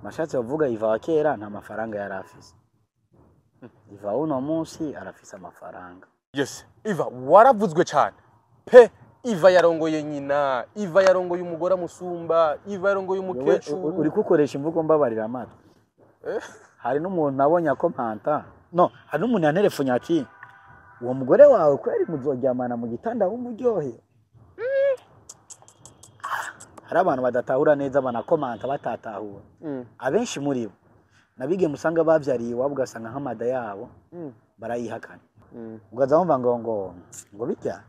Mashatse bavuga Iva wa kera nta mafaranga yari afise. Iva uno munsi arafise amafaranga. Yes, Iva waravuzwe cyane. Pe Iva yarongoye nyina, Iva yarongoye umugore musumba, Iva yarongoye umukecuru. Uri kukoresha imvugo mbabarira amatwi. Hari n'umuntu nabonye akomanta. No, hari n'umuntu yanterefonye ati uwo mugore wawe kweri muzoryamana mu gitanda w'umuryohe. Hari abantu badatahura neza banakomanta batatahura. Abenshi muri bo nabige musanga bavyariye wabo ugasanga nk'amada yabo barayihakana. Ugaza wumva ngo bijya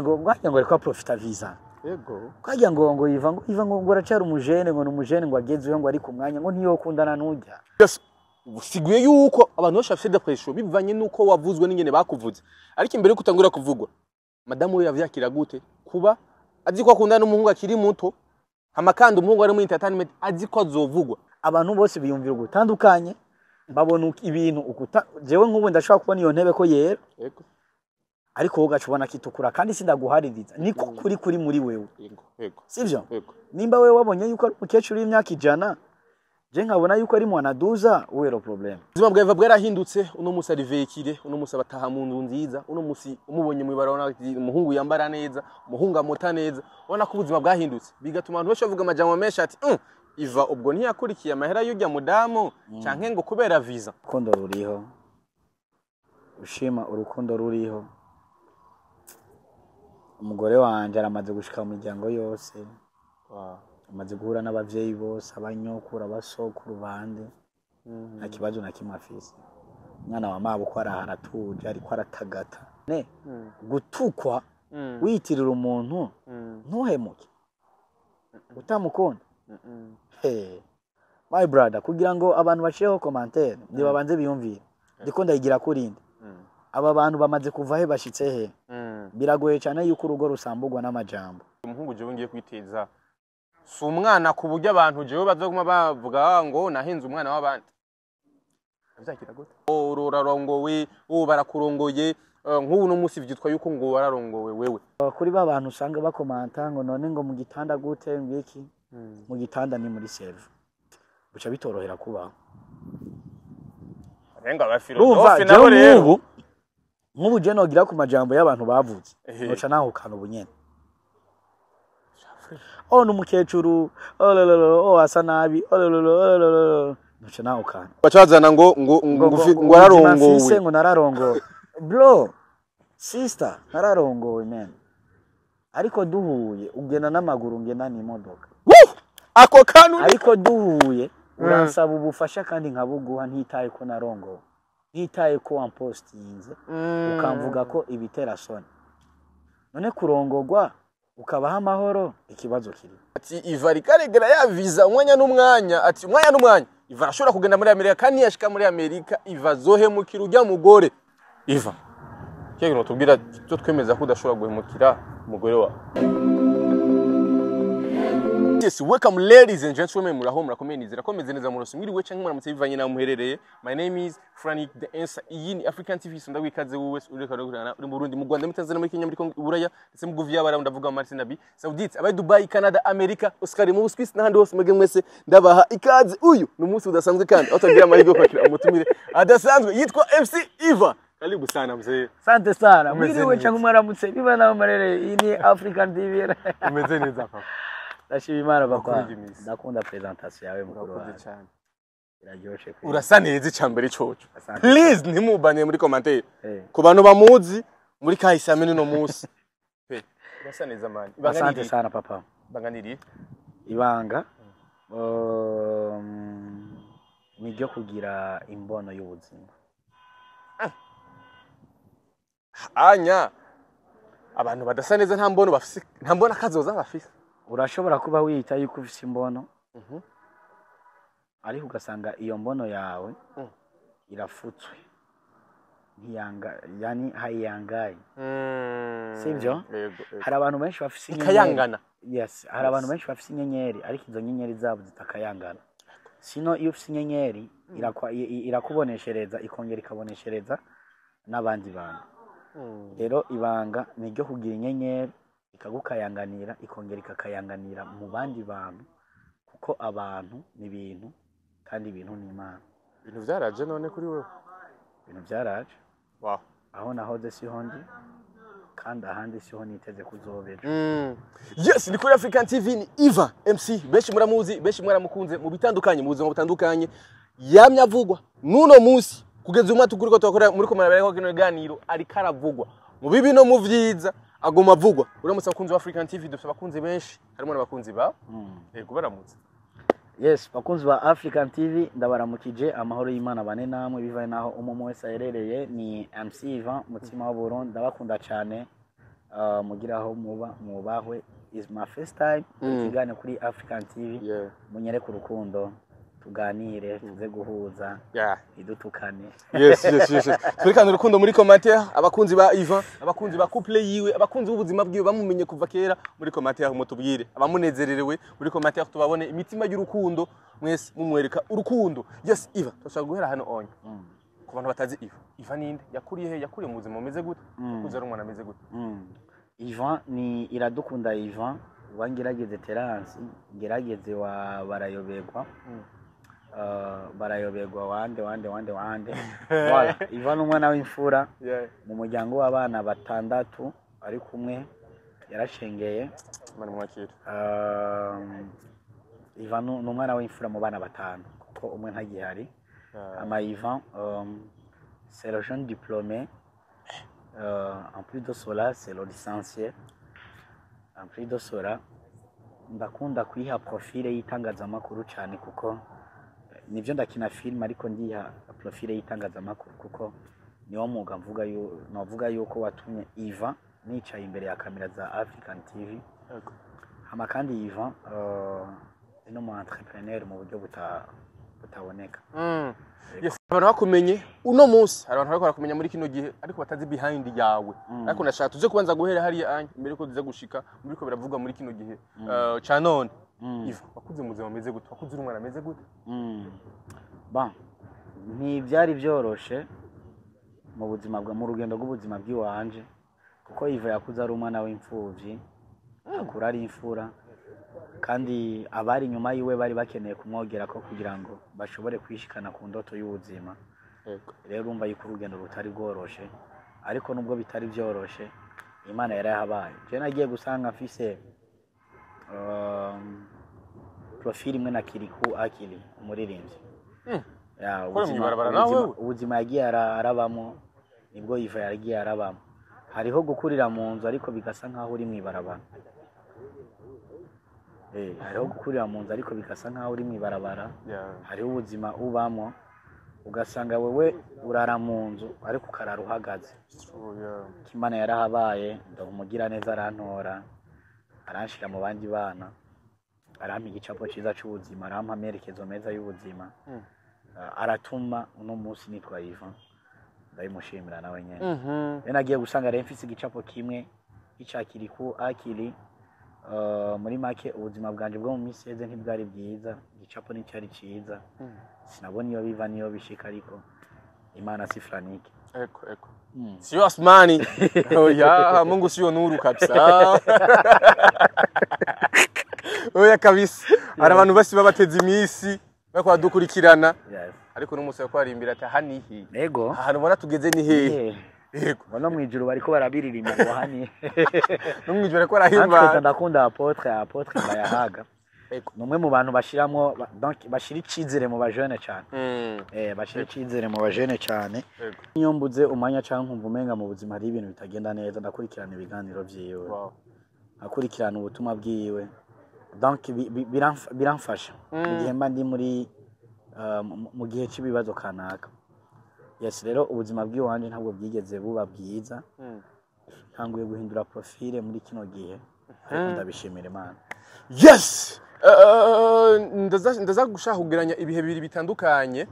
ngo reka profita visa. Yego. Kwajya ngo Iva ngo aracari umujene ngo numujene ngo agezeyo ngo ari ku mwanya ngo ntiyo kundana n'ujya. Yes. Siguye yuko abantu bose bafite depression bivanye nuko wavuzwe n'ingene bakuvuze. Ariko imbere yuko utangura kuvugwa, madamu we yavyakira gute kuba azi ko akundana n'umuhungu akiri muto, amakanda umuhungu ari mu entertainment azi ko azovugwa. Abantu bose biyumvira gutandukanye, babona ibintu ukuta jewe nk'ubu ndashaka kubona iyo ntebe ko yera. Yego. Ariko wowe gacubona kitukura kandi sindaguhaririza niko kuri muri wewe. Yego. Sivyo? Yego. Nimba wewe wabonye yuko ari umukecuru y'imyaka 100, je nkabona yuko ari mwanaduza uwero problem. Ubuzima bwawe bwarahindutse, uno musi arivekire, uno musi bataha mu nzu nziza, uno musi umubonye mu ibarabara umuhungu yambara neza, umuhungu amota neza, ubona ko ubuzima bwahindutse. Bigatuma abantu bose bavuga amajambo menshi ati Iva ubwo ntiyakurikiye amahera y'ujya mudamu canke ngo kubera visa. Urukundo ruriho. Ushima urukundo ruriho. Umugore wanje aramaze gushika mu miryango yose. Amaze guhura n'abavyeyi bose, abanyokura, abasokuru bande. Nta kibazo na kimwe afise. Mwana wa mabo ko araharatuje ariko aratagata. Ne gutukwa witirira umuntu ntuhemuke. Utamukunda. My brother, kugira ngo abantu bashireho commentaire ndibabanze biyumvira. Ndiko ndayigira kurinde. Aba bantu bamaze kuva he bashitse he. Biragoye cyane yuko urugo rusambugwa n'amajambo. Umuhungu jewe ngiye kwiteza. Si umwana ku buryo abantu jewe bazoguma bavuga ngo nahenze umwana w'abandi. Bizakira gute? Urarongowe, barakurongoye, nk'ubu no musi vyitwa yuko ngo wararongowe wewe. Kuri ba bantu usanga bakomanta ngo none ngo mu gitanda gute ngiki? Mu gitanda ni muri serve. Buca bitorohera kubaho. Renga abafilosofi nabo rero. Nk'ubu je nogira ku majambo y'abantu bavuze. Noca naho kana ubunyene. Numukecuru asa nabi noca naho kana. Bacazana ngo ararongowe. Ngo nararongowe. Bro, sister, nararongowe man. Ariko duhuye ugena n'amaguru ngena n'imodoka. Ako kantu ariko duhuye uransaba ubufasha kandi nkabuguha ntitaye ko narongowe. Ntitaye ko wampostinze ukamvuga ko ibitera soni. None kurongogwa ukabaha amahoro ikibazo kiri. Ati Iva rikaregera ya visa umwanya n'umwanya, ati umwanya n'umwanya. Iva arashobora kugenda muri Amerika kandi yashika muri Amerika Iva zohemukira ujya mugore. Iva kiyo no tubwira cyo twemeza ko udashobora guhemukira umugore wa. Yes, welcome ladies and gentlemen, muraho murakomeza komeze neza mu rusumiri we canke muramutse bivanye na muherereye. My name is Frank the Answer. Iyi ni African TV, so ndagwikaze wowe ureka kurana uri mu Burundi, mu Rwanda, mu Tanzania, muri Kenya, muri Kongo, Buraya, ndetse mu Guvya bara ndavuga Martin Nabi, Saudite, abay Dubai, Canada, America, Oscar mu Swiss n'ahandi hose mwege mwese ndabaha ikaze. Uyu ni umunsi udasanzwe kandi atagira amahirwe kwakira umutumire adasanzwe yitwa MC Iva. Karibu sana mzee. Asante sana. Mwiriwe canke mwaramutse biba na marere. Iyi ni African TV. Umeze neza papa. Ndashima Imana papa. Ndakunda presentation yawe mukuru wawe. Cyane. Iraryoshe kwe. Urasa neza cyambere coco. Please ntimubane muri commentaire. Ku bantu bamuzi muri kahise amene no musi. Urasa neza mani. Asante sana papa. Banganiriye. Ibanga ni ryo kugira imbono y'ubuzima. Anya abantu badasa neza nta mbono bafise, nta mbona kazoza bafise. Urashobora kuba wiyita yuko ufise imbono ariko ugasanga iyo mbono yawe irafutswe yani hayangaye. Sivyo? Hari abantu benshi bafise ikayangana. Yes, hari abantu benshi bafise inyenyeri ariko izo nyenyeri zabo zitakayangana. Sino iyo ufise inyenyeri irakuboneshereza ikongera ikaboneshereza n'abandi bantu. Rero ibanga ni ryo kugira inyenyeri ikagukayanganira ikongera ikakayanganira mu bandi bantu kuko abantu ni ibintu kandi ibintu ni imana. ibintu byaraje none kuri wewe. Ibintu byaraje, Wow. aho nahoze siho ndi kandi ahandi siho niteze kuzobejo. Yes, ni kuri African TV, ni Iva MC. Benshi muramuzi, benshi mwaramukunze mu bitandukanye, mu buzima butandukanye. Yamya avugwa nuno munsi kugeza umwe tuguriko twakora muri komara ko kino ganiro ari karavugwa mu bibi no mu vyiza agoma avugwa. Uramutse abakunzi wa African TV, dufite abakunzi benshi, harimo n'abakunzi ba kubaramutse. Yes, bakunzi ba African TV ndabaramukije, amahoro y'Imana bane namwe bivaye naho umumu wese aherereye. Ni MC Ivan mutima wa Burundi, ndabakunda cyane. Mugiraho mubahwe, is my first time ikigane kuri African TV. Munyere ku rukundo, tuganire, tuze guhuza, idutukane. Yes. Turikana urukundo muri commentaire, abakunzi ba Ivan, abakunzi ba couple yiwe, abakunzi b'ubuzima bwiwe bamumenye kuva kera, muri commentaire mutubwire abamunezererewe, muri commentaire tubabone imitima y'urukundo, mwese mumwereka urukundo. Yes, Ivan, twashaka guhera hano onye. Ku bantu batazi Ivan ninde, yakuriye he, yakuriye mu buzima umeze gute, kuza ari umwana ameze gute? Ivan ni Iradukunda Ivan, wangerageze Terence, ngerageze wa barayoberwa. Barayoberwa wande. Voilà, Ivan umwana w'imfura mu muryango w'abana batandatu ari kumwe, yarashengeye. Mani mwakira. Ivan n'umwana w'imfura mu bana batanu kuko umwe ntagihari. Ama Ivan c'est le jeune diplômé. En plus de cela, c'est le licencié. En plus de cela, ndakunda kwiha profile y'itangazamakuru cyane kuko nivyo ndakina film ariko ndiha profile y'itangazamakuru kuko niwo mwuga mvuga yuko watumye Ivan nicaye imbere ya kamera za African TV. Hama kandi Ivan ni mu entrepreneur mu buryo butaboneka. Yes, abantu bakumenye uno munsi, hari abantu barakumenya muri kino gihe ariko batazi behind yawe. Ariko nashaka tuze kubanza guhera hari anye mbere ko tuze gushika muri ko biravuga muri kino gihe. Chanone Iva, wakuze mu buzima ameze gute? Wakuze uri umwana ameze gute? Ba ntibyari byoroshe mu buzima mu rugendo rw'ubuzima bw'iwanje kuko Iva yakuze ari umwana w'imfuvyi, akura ari imfura, kandi abari inyuma yiwe bari bakeneye kumwogera ko kugira ngo bashobore kwishikana ku ndoto y'ubuzima. Rero urumva yuko urugendo rutari bworoshe, ariko nubwo bitari byoroshe Imana yarahabaye. Je nagiye gusanga mfise profile imwe na Kiriku Akili, umuririmbyi. Ubuzima yagiye arabamo nibwo Iva yagiye arabamo. Hariho gukurira mu nzu ariko bigasa nkaho uri mwibarabara. Hariho gukurira mu nzu ariko bigasa nkaho uri mwibarabara. Hariho ubuzima ubamo ugasanga wewe urara mu nzu ariko ukarara uhagaze. Imana yarahabaye, ndumugira neza, arantora, aranshira mu bandi bana, arampa igicapo ciza c'ubuzima, arampa amerekezo meza y'ubuzima. Aratuma uno munsi nitwa Ivan, ndayimushimira nawe nyene. Nagiye gusanga rero mfise igicapo kimwe icakiri ku Akili. Muri make ubuzima bwanje bwo mu minsi yeze ntibwari bwiza, igicapo n'icyari ciza. Sinabona iyo biva niyo bishika ariko Imana si franiki. Eko. Sio Asmani. Oya, Mungu sio nuru kabisa. Oya kabisa. Hari abantu basi babateze imisi bako badukurikirana. Ariko n'umunsi yo kwarimbira ati hanihi. Ego. Ahantu bona tugeze ni hehe? Ego. Bona mwijuru bariko barabiririmba ngo hani. No mwijuru bariko barahimba. Ndakunda apotre Bayahaga. Numwe mu bantu bashiramo, donc bashira icizere mu bajene cyane. Bashira icizere mu bajene cyane. Niyo mbuze umanya canke nkumva umenga mu buzima hari ibintu bitagenda neza, ndakurikirana ibiganiro vyiwe. Akurikirana ubutumwa bwiwe. Donc biramfasha mu gihe mba ndi muri mu gihe cy'ibibazo kanaka. Yes, rero ubuzima bw'iwanje ntabwo bwigeze buba bwiza. Ntanguye guhindura profile muri kino gihe. Ndabishimira Imana. Yes. Ndaza gushaka kugeranya ibihe bibiri bitandukanye.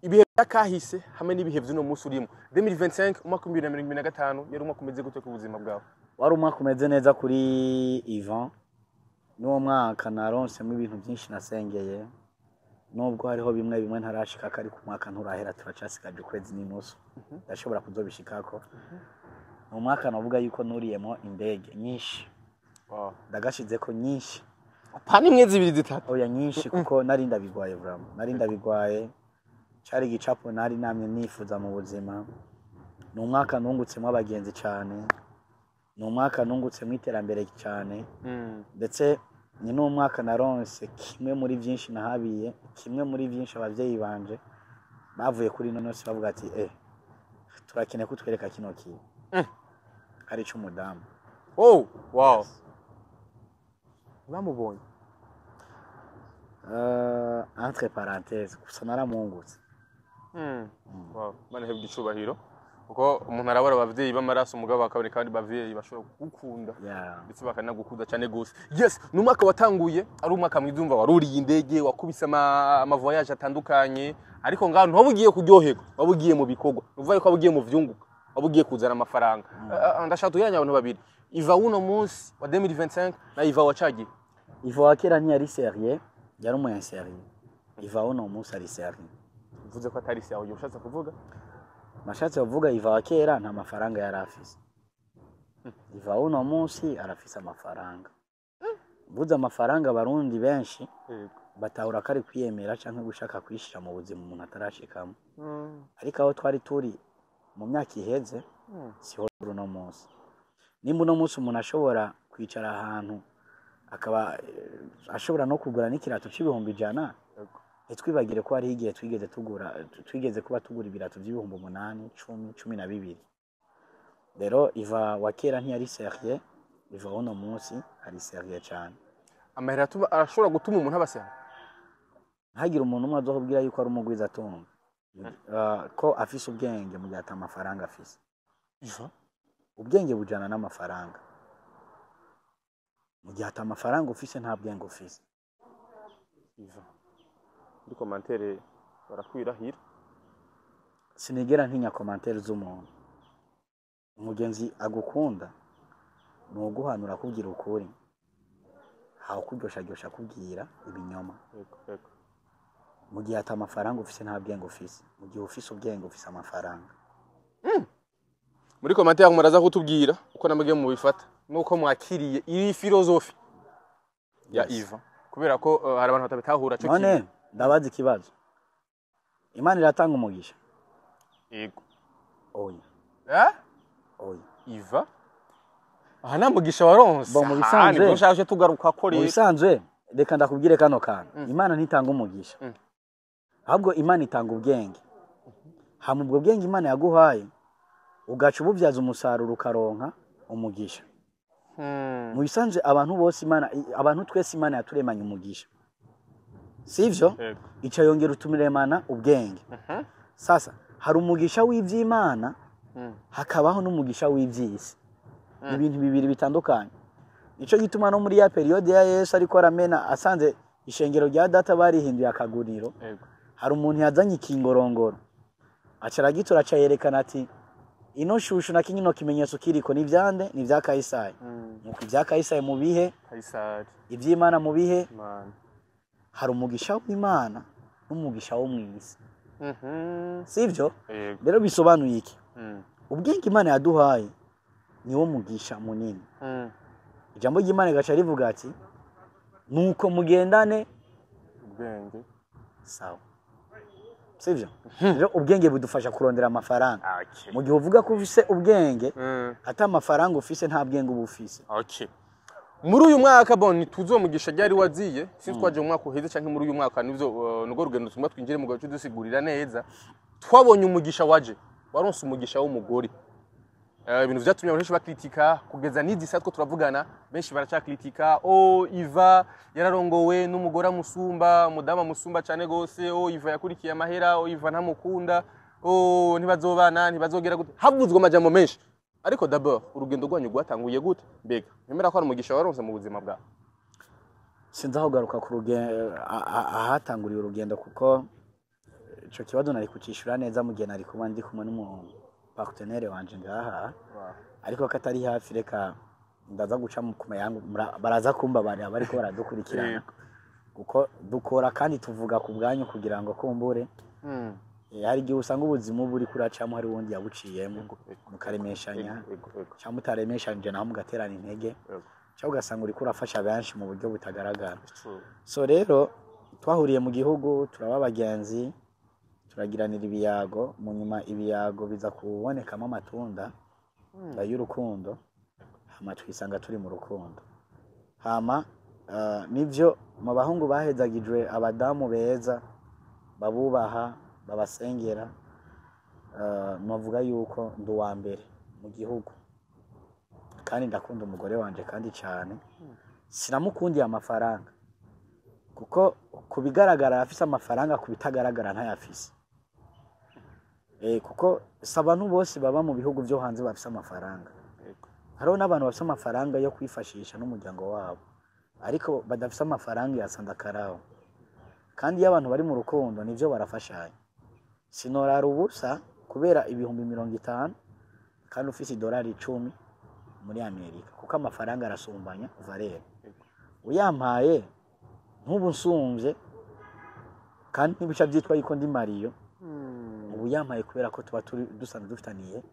Ibihe byakahise hamwe n'ibihe by'uno munsi urimo. 2025 umwaka 2025 yari umwaka umeze gute ku buzima bwawe? Wari umwaka umeze neza kuri Ivan. N'uwo mwaka naronsemo ibintu byinshi nasengeye. Nubwo hariho bimwe ntarashika kari ku mwaka nturahera, turacasigaje ukwezi n'inusu. Ndashobora kuzobishikako. Mu mwaka navuga yuko nuriyemo indege nyinshi. Ndagashize ko nyinshi. Pani imwe zibiri zitatu. oya nyinshi kuko nari ndabigwaye vraiment nari ndabigwaye cari igicapo nari namye nifuza mu buzima ni umwaka nungutsemo abagenzi cyane ni umwaka nungutsemo iterambere cyane ndetse ni n'umwaka naronse kimwe muri byinshi nahabiye kimwe muri byinshi abavyeyi banje bavuye kuri nonosi bavuga ati turakene kutwereka kino kintu ari cy'umudamu. Oh wow. Bamubonye entre parenthèses gusa naramungutse. Wow, bane hebye icubahiro kuko umuntu arabara abavyeyi b'amaraso umugabo akaboneka kandi bavyeyi bashobora gukunda ndetse bakanagukunda cyane gose. Yes, numwaka watanguye ari umwaka mwizumva waruriye indege wakubise ama voyage atandukanye ariko ngaho ntubugiye kuryoherwa wabugiye mu bikorwa uvuga ko wabugiye mu vyunguka wabugiye kuzana amafaranga. Ndashaka tuyanya abantu babiri Iva uno munsi wa 2025 na Iva wacagi. Iva wa kera ntiyari sérieux yari umu insérieux. Iva uno munsi ari sérieux. Uvuze ko atari sérieux ushatse kuvuga? Nashatse kuvuga Iva wa kera nta mafaranga yari afise. Iva uno munsi arafise amafaranga. Buza amafaranga abarundi benshi batahura kari kwiyemera canke gushaka kwishira mu buzima umuntu atarashikamo. Ariko aho twari turi mu myaka iheze siho uno munsi. Nimba uno munsi umuntu ashobora kwicara ahantu akaba ashobora no kugura n'ikirato c'ibihumbi 100 ntitwibagire ko hari igihe twigeze kuba tugura ibirato by'ibihumbi 8 10 12. Rero Iva wa kera ntiyari sérieux Iva uno munsi ari sérieux cyane. Amahera arashobora gutuma umuntu abasema ntagira umuntu umwe azokubwira yuko ari umugwiza atunga ko afise ubwenge mu gihe atamafaranga afise. Iva ubwenge bujana n'amafaranga mu gihe atamafaranga ufise nta bwenge ufise. Iva muri commentaire barakwirahira sinigera ntinya commentaire z'umuntu. Umugenzi agukunda nuguhanura kugira ukuri hawo kuryosha kubwira ibinyoma. Mu gihe atamafaranga ufise nta bwenge ufise mu gihe ufise ubwenge ufise amafaranga. Muri commentaire muraza kutubwira uko namwe mu bifata nuko mwakiriye iyi philosophy ya Iva kubera ko hari abantu batabitahura cyo none ndabaza ikibazo Imana iratanga umugisha. Yego oya oya Iva aha namugisha waronse bo mu bisanzwe ushaje tugaruka ko mu bisanzwe reka ndakubwire kano kantu Imana ntitanga umugisha ahubwo Imana itanga ubwenge. Hamwe ubwo bwenge Imana yaguhaye ugaca ububyaza umusaruro ukaronka umugisha. Mu bisanzwe abantu twese Imana yaturemanye umugisha sivyo ica yongera utumiremana ubwenge. Sasa hari umugisha w'ivy'Imana hakabaho n'umugisha w'ivy'isi. Ibintu bibiri bitandukanye. Nico gituma no muri ya periode ya Yesu ariko aramena asanze ishengero rya data barihinduye akaguriro. Hari umuntu yazanye ikingorongoro acara gitura cayerekana ati ino shushu na kinyino kimenyetso kiriko ni vyande ni vya Kaisari. Nuko vya Kaisari mu bihe Kaisari ivy'Imana mu bihe hari umugisha w'Imana n'umugisha wo mwisi. Sivyo rero bisobanuye iki? Ubwenge Imana yaduhaye niwo mugisha munini. Ijambo ry'Imana gacha rivuga ati nuko mugendane ubwenge sawa. Sivyo rero ubwenge budufasha kurondera amafaranga. Mu gihe uvuga ko ufise ubwenge ata amafaranga ufise nta bwenge ubufise. Muri uyu mwaka bon tuzomugisha ryari waziye sinzi twaje mu mwaka uheze canke muri uyu mwaka nivyo nugo rugendo tumwe twinjire mu gace dusigurira neza twabonye umugisha waje waronse umugisha w'umugore. Ibintu vyatumye abantu bakritika kugeza n'izi saa two turavugana benshi baracakritika Iva yararongowe n'umugore amusumba mudama musumba cyane gose Iva yakurikiye amahera Iva ntamukunda ntibazobana ntibazogera gute havuzwe amajambo menshi. Ariko d'abord urugendo rwanyu rwatanguye gute mbega nemera ko ari umugisha waronse mu buzima bwa sinzaho garuka ku rugendo ahatanguriye urugendo kuko ico kibazo nari kucishura neza mu gihe nari kuba ndi kumwe n'umuntu partenaire wanje ngaha ariko katari hafi reka ndaza guca mu kumayangu baraza kumba bariko baradukurikirana kuko dukora kandi tuvuga ku bwanyu kugira ngo kumbure hari igihe usanga ubuzima buri kuracamo hari wundi yabuciyemo mukaremeshanya cyangwa mutaremeshanje naho mugaterana intege cyangwa ugasanga uriko urafasha benshi mu buryo butagaragara. True. So rero twahuriye mu gihugu turaba abagenzi turagiranira ibiyago, mu nyuma ibiyago biza kubonekamo amatunda y'urukundo, hama twisanga turi mu rukundo. Hama nivyo mu bahungu bahezagijwe abadamu beza babubaha babasengera, novuga yuko ndi uwa mbere mu gihugu kandi ndakunda umugore wanje kandi cyane. Sinamukundiye amafaranga kuko kubigaragara afise amafaranga, kubitagaragara ntayafise. Kuko abantu bose baba mu bihugu byo hanze bafise amafaranga. Hariho n'abantu bafise amafaranga yo kwifashisha n'umuryango wabo, ariko badafise amafaranga yasandakaraho. Kandi iyo abantu bari mu rukundo nivyo barafashanya. Sinorara ubusa kubera ibihumbi 50 kandi ufise $10 muri Amerika, kuko amafaranga arasumbanya valeur. Uyampaye ntubu nsumvye kandi ntibica byitwa yuko ndi Mario. Ubu yampaye kubera ko tuba turi dusanzwe dufitaniye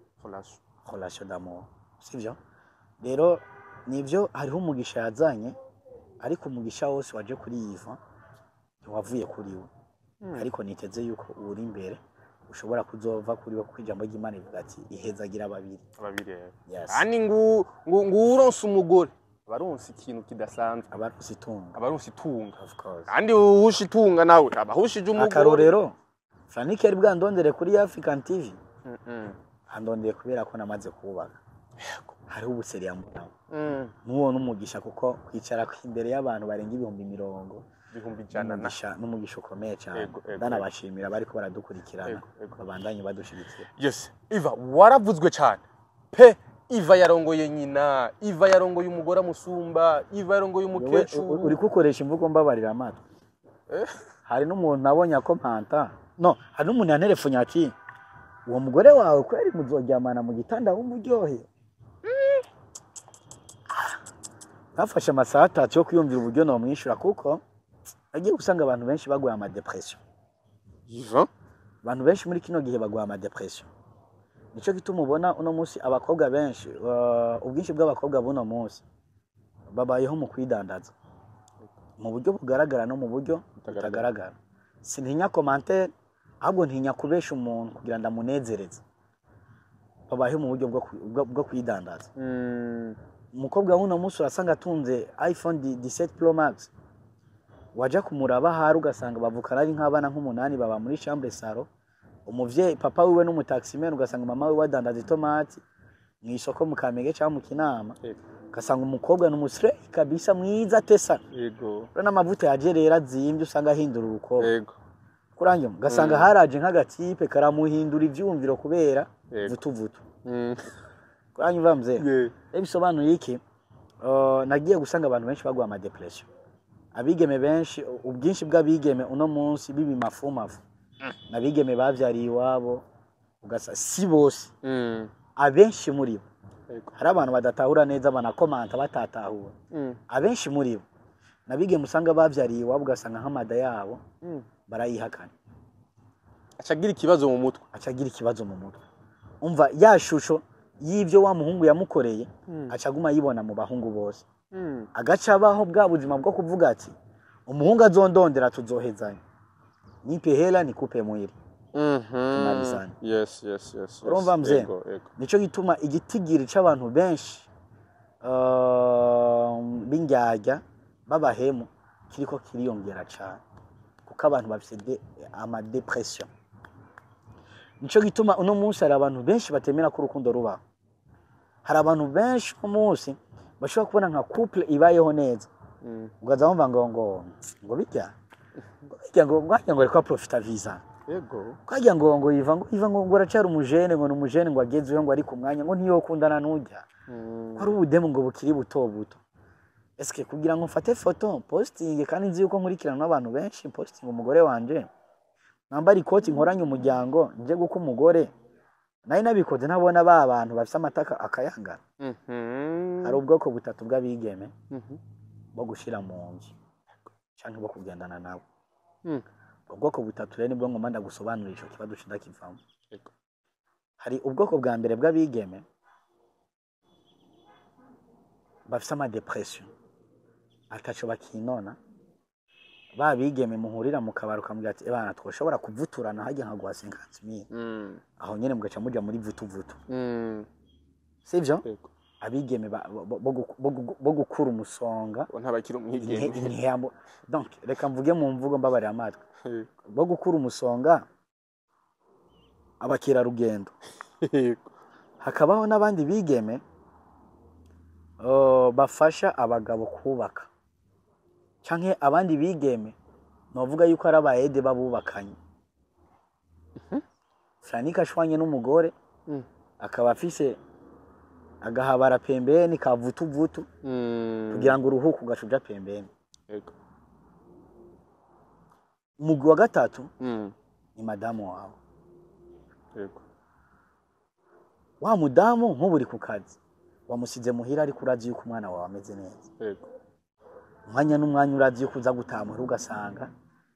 relation d'amour, sivyo? Rero nivyo hariho umugisha yazanye, ariko umugisha wose waje kuri Yiva ntiwavuye kuri we. Ariko niteze yuko uri imbere ushobora kuzova kuri we, kuko ijambo ry'Imana rivuga ati ihezagira babiri. Yes. Ani nguronse umugore abaronse ikintu kidasanzwe, abaronse itunga. Of course. Kandi uhusha itunga nawe abahushije umugore. Akarorero Frank yari bwandondere kuri African TV. Andondeye kubera ko namaze kubaka. Hariho ubuseri yambona. Nuwo n'umugisha, kuko kwicara imbere y'abantu barenga ibihumbi 100 n'umugisha ukomeye cyane. Ndanabashimira bariko baradukurikirana babandanye badushigikira. Yes, Iva waravuzwe cyane pe. Iva yarongoye nyina, Iva yarongoye umugore musumba, Iva yarongoye umukecuru. Uri kukoresha imvugo mbabarira amato. Hari n'umuntu nabonye akomanta. No, hari n'umuntu yanterefonye ati uwo mugore wawe kweri muzoryamana mu gitanda w'umuryohe. Nafashe amasaha 3 yo kwiyumvira uburyo no mwishura, kuko agiye gusanga abantu benshi baguye ama depression. Iva abantu benshi muri kino gihe baguye ama depression. Nico gituma ubona uno munsi abakobwa benshi, ubwinshi bw'abakobwa buno munsi babayeho mu kwidandaza mu buryo bugaragara no mu buryo butagaragara. Sintinya commentaire, ahubwo ntinya kubesha umuntu kugira ndamunezereza. Babayeho mu buryo bwo kwidandaza. Umukobwa wuno munsi urasanga atunze iPhone 17 Pro Max, waja kumuraba haru ugasanga bavukana ari nk'abana nk'umunani baba muri chambre salo. Umuvyeyi papa wiwe n'umutaximen ugasanga mama we wadandaza itomati mu isoko mu Kamenge cyangwa mu Kinama. Ugasanga umukobwa n'umusire kabisa mwiza tesa. Yego. Rana amavuta yajerera azimbye usanga ahindura uruko. Yego. Kurangiye ugasanga haraje nk'agatipe karamuhindura ivyumviro kubera vutuvutu. Kurangiye vamze. Ebisobanuye iki? Nagiye gusanga abantu benshi bagwa ama depression. Abigeme benshi, ubwinshi bw'abigeme uno munsi bibi mafumafu. Nabigeme bavyariye iwabo ugasa si bose. Abenshi muri bo hari abantu badatahura neza, banakomanta batatahura. Abenshi muri bo nabigeme usanga bavyariye iwabo ugasanga nk'amada yabo barayihakana. Acagira ikibazo mu mutwe. Umva ya shusho y'ivyo wa muhungu yamukoreye acaguma yibona mu bahungu bose. Agaca baho bwa buzima bwo kuvuga ati umuhungu azondondera tuzohezanya. Nipe hela nikupe mwili. Tumalizane. Yes. Urumva mzee? Nico gituma igitigiri c'abantu benshi bingyajya babahemu kiriko kiriyongera cyane, kuko abantu bafite ama depression. Nico gituma uno munsi hari abantu benshi batemera ko urukundo rubaho. Hari abantu benshi umunsi bashobora kubona nka couple ibayeho neza. Ugaza wumva ngo bijya ngo reka profita visa. Yego. Kwajya ngo Iva ngo aracara umujene ngo numujene ngo agezeyo ngo ari ku mwanya ngo niyo kundana n'ujya. Ari ubudemu ngo bukiri buto. Eske kugira ngo mfate photo posting kandi nzi yuko nkurikirana n'abantu benshi posting umugore wanje nambara ikoti nkoranye umuryango nje guko umugore nayi nabikoze ntabona ba bantu bafite amataka akayangana. Hari ubwoko butatu bw'abigeme bo gushira mu nzi cyangwa bo kugendana nabo. Ubwoko butatu rero nibwo ngomba ndagusobanurira ico kibazo cy'indakivamo. Hari ubwoko bwa mbere bw'abigeme bafise ama depression ataco bakinona babigeme muhurira mu kabaro kamubwira ati ebana twoshobora kuvuturana hajya nkaguha 50,000 aho nyene mugaca muja muri vutu sivyo abigeme bo gukura umusonga ntabakira umwigeme donc reka mvuge mu mvugo mbabarira amatwi bo gukura umusonga abakira rugendo hakabaho n'abandi bigeme bafasha abagabo kubaka canke abandi bigeme novuga yuko ari abayede babubakanye Franika ashwanye n'umugore akaba afise agahabara pembeni ka vutu kugira ngo uruhuku gashuja pembeni yego umugwi wa gatatu ni madamu wawe yego wa mudamu nk'uburi ku kazi wamusize muhira ariko urazi yuko umwana wawe ameze neza yego umwanya n'umwanya urazi yuko uza gutamura ugasanga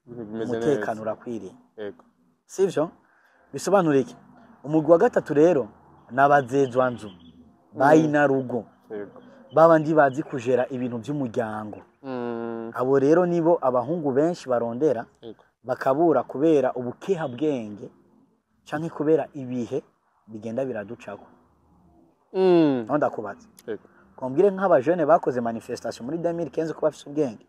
umutekano urakwiriye yego sivyo bisobanura iki umugwi wa gatatu rero nabazezwa nzu bayina rugo yego babandi bazi kujera ibintu by'umuryango abo rero nibo abahungu benshi barondera bakabura kubera ubukeha bwenge canke kubera ibihe bigenda biraducako onda kubaza kombwire nk'abajene bakoze manifestation muri 2015 ko bafise ubwenge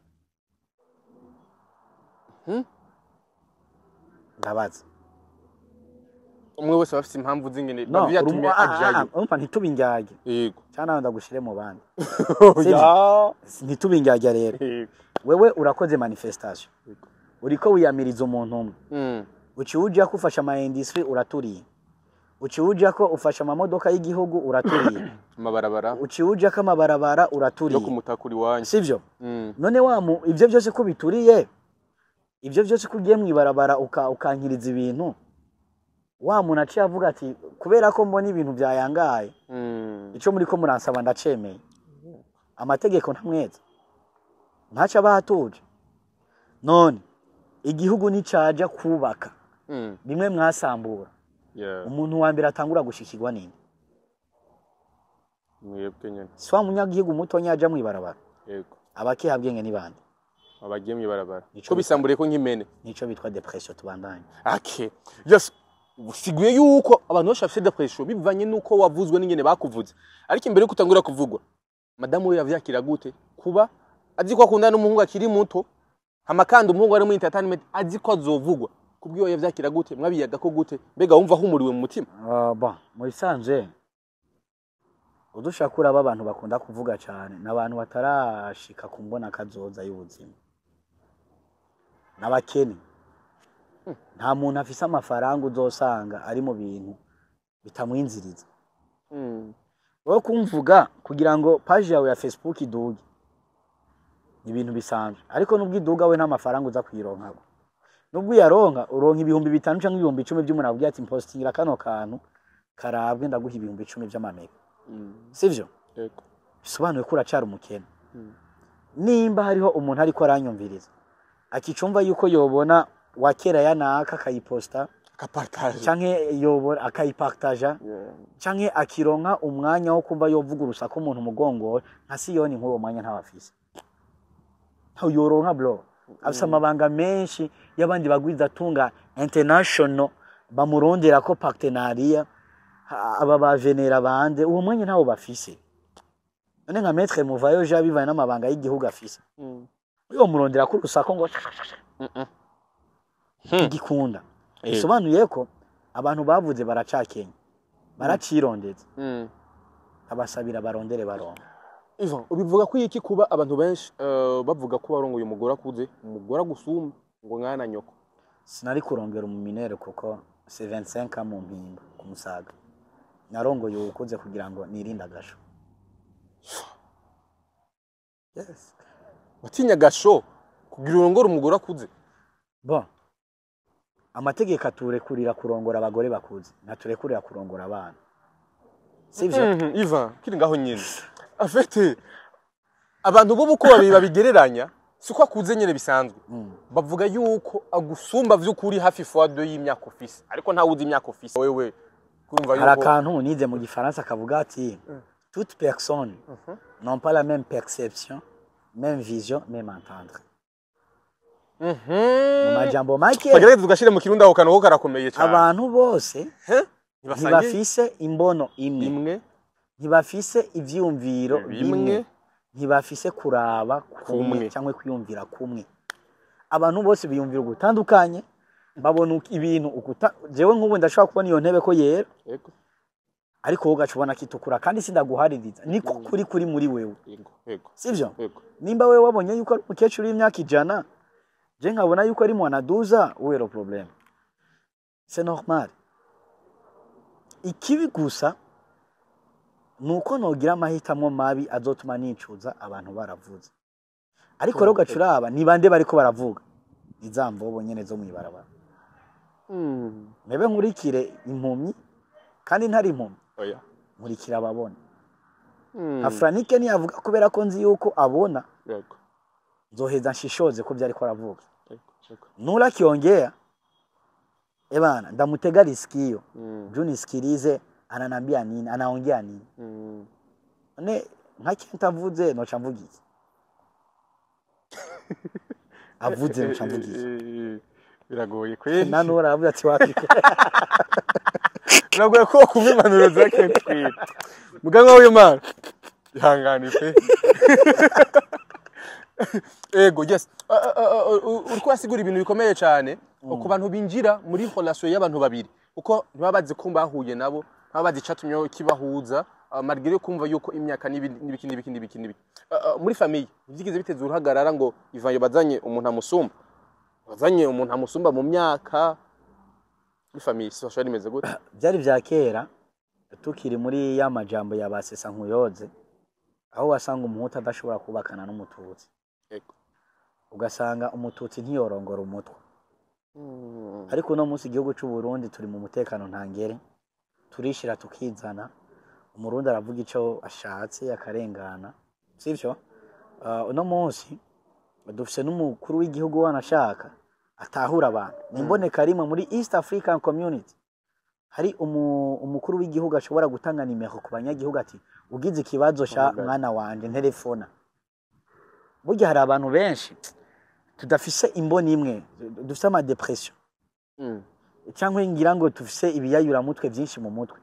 ndabaza umwe wese bafise impamvu zingene bavyatumye ajayo umva ntitubingyage yego cyana ndagushire mu bandi ntitubingyage rero wewe urakoze manifestation uriko wiyamiriza umuntu umwe uciuja kufasha ama industry uraturiye uciuja ko ufasha amamodoka y'igihugu uraturiye amabarabara uciuja ko amabarabara uraturiye yo kumutakuri wanyu sivyo none ivyo byose ko bituriye ivyo byose kugiye mwibarabara ukankiriza ibintu wa muntu aciye avuga ati kubera ko mbona ibintu byayangaye ico muri ko muransaba ndacemeye amategeko ntamweza ntaca bahatuje none igihugu nicaja kubaka bimwe mwasambura umuntu wa mbere atangura gushikirwa nini mwebwe nyene swa munyagihugu muto nyaja mwibarabara yego abakeha bwenge ni bande abagiye mwibarabara ko bisamburiye ko nk'imene nico bitwa depression tubandanye okay just usiguye yuko abantu bashafite depression bivanye nuko wavuzwe n'ingene bakuvuze ariko imbere kutangura kuvugwa madamu we yavyakira gute kuba azi ko akundana n'umuhungu akiri muto hamakanda umuhungu ari mu entertainment azi ko azovugwa kubwiyo yavyakira gute mwabiyaga ko gute mbega wumva humuriwe mu mutima bon muri sanje udushakura abantu bakunda kuvuga cyane nabantu batarashika kumbona kazoza y'ubuzima nabakene nta muntu afise amafaranga uzosanga ari mu bintu bitamwinziriza wowe kumvuga kugira ngo page yawe ya Facebook iduge ibintu bisanzwe ariko nubwo iduga we nta mafaranga uza kwironka nubwo yaronka uronka ibihumbi 5 cyangwa ibihumbi 10 by'umuntu abwiye ati postingira kano kantu karabwe ndaguha ibihumbi 10 by'amamega sivyo yego bisobanuye ko uracara umukene nimba hariho umuntu ariko aranyumviriza akicumva yuko yobona wakera yanaka akayiposta akapartage canke yobora akayipartaja canke akironka umwanya wo kumva yovuga urusaku umuntu mugongo nka Siyoni nk'uwo mwanya ntawafise ntaw yoronka bro afisa amabanga menshi y'abandi bagwiza tunga international bamurondera ko partenariat aba bavenera bande uwo mwanya ntawo bafise none nka maître muvayo ja bivana n'amabanga y'igihugu afise uyo murondera ko urusaku ngo igikunda bisobanuye ko abantu bavuze baracakenya baracirondetse abasabira barondere baronka Ivan ubivuga ko iki kuba abantu benshi bavuga ko barongoye umugore akuze umugore gusumba ngo mwana nyoko sinari kurongera umuminere kuko 75 mu mpinga ku musaga narongoye ukuze kugira ngo nirinda gasho yes watinya gasho kugira urongora umugore akuze bon amategeko aturekurira kurongora abagore bakuze naturekurira kurongora abana sivyo Ivan kiri ngaho nyine afete abantu bo buko babigereranya siko akuze nyene bisanzwe bavuga yuko agusumba vy'ukuri hafi fois 2 y'imyaka office ariko nta wuzi imyaka office wewe kurumva yuko harakantu nize mu gifaransa kavuga ati toute personne n'ont pas la même perception, même vision, même entendre. Mu majambo make bagerageza tugashire mu kirundi aho kantu karakomeye cyane. Abantu bose ntibafise imbono imwe, ntibafise ivyumviro bimwe, ntibafise kuraba kumwe cyangwa kwiyumvira kumwe. Abantu bose biyumvira gutandukanye, babona ibintu jewe nk'ubu ndashobora kubona iyo ntebe ko yera, ariko wowe gacubona kitukura kandi sindaguhaririza, niko kuri muri wewe. Sivyo? Nimba wewe wabonye yuko umukecuru w'imyaka 100, je nkabona yuko ari mwanaduza, uwe ro problème. C'est normal. Ikibi gusa nuko nogira amahitamo mabi azotuma nicuza abantu baravuze. Ariko rero gacuraba ni bande bariko baravuga, izambobo nyene zo mwibarabara. Mebe nkurikire impumyi kandi ntari impumyi. Oya. Nkurikira ababona. Afranike ni avuga kubera ko nzi yuko abona. Yego. Nzoheza nshishoze ko byari ko aravuga. Nula kiongea ebana ndamutega riskio. Juni sikilize ananambia nini, anaongea nini. Ne nkaki ntavuze no camvugiye. Avuze no camvugiye. Biragoye kweli. Nanora avuze ati wapi. Biragoye ko kubimanura zake twita. Muganga w'uyu mara. Ihangane pe. Ego, yes. Uriko asigura ibintu bikomeye cyane ku bantu binjira muri relation y'abantu babiri. Uko ntibabazi kumba ahuye nabo, ntibabazi cyatumye kibahuza, margire kumva yuko imyaka n'ibikindi. Muri famille, byigeze biteze uruhagarara ngo ivanyo bazanye umuntu amusumba. Bazanye umuntu amusumba mu myaka. Muri famille social imeze gute? Byari vya kera tukiri muri ya majambo yabasesa nkuyoze. Aho wasanga umuhutu adashobora kubakana n'umututsi. Ugasanga umututsi ntiyorongora umutwe. Ariko no munsi igihugu cy'u Burundi turi mu mutekano ntangere, turishira tukizana, umurundi aravuga ico ashatse yakarengana, sivyo? Uno munsi dufise n'umukuru w'igihugu wanashaka atahura abantu. Nimboneka rimwe muri East African Community hari umukuru w'igihugu ashobora gutanga nimero ku banyagihugu ati ugize ikibazo sha mwana wanje telefona. Burya hari abantu benshi tudafise imboni imwe, dufise ama depression. Cyangwa ngira ngo tufise ibiyayura mutwe byinshi mu mutwe.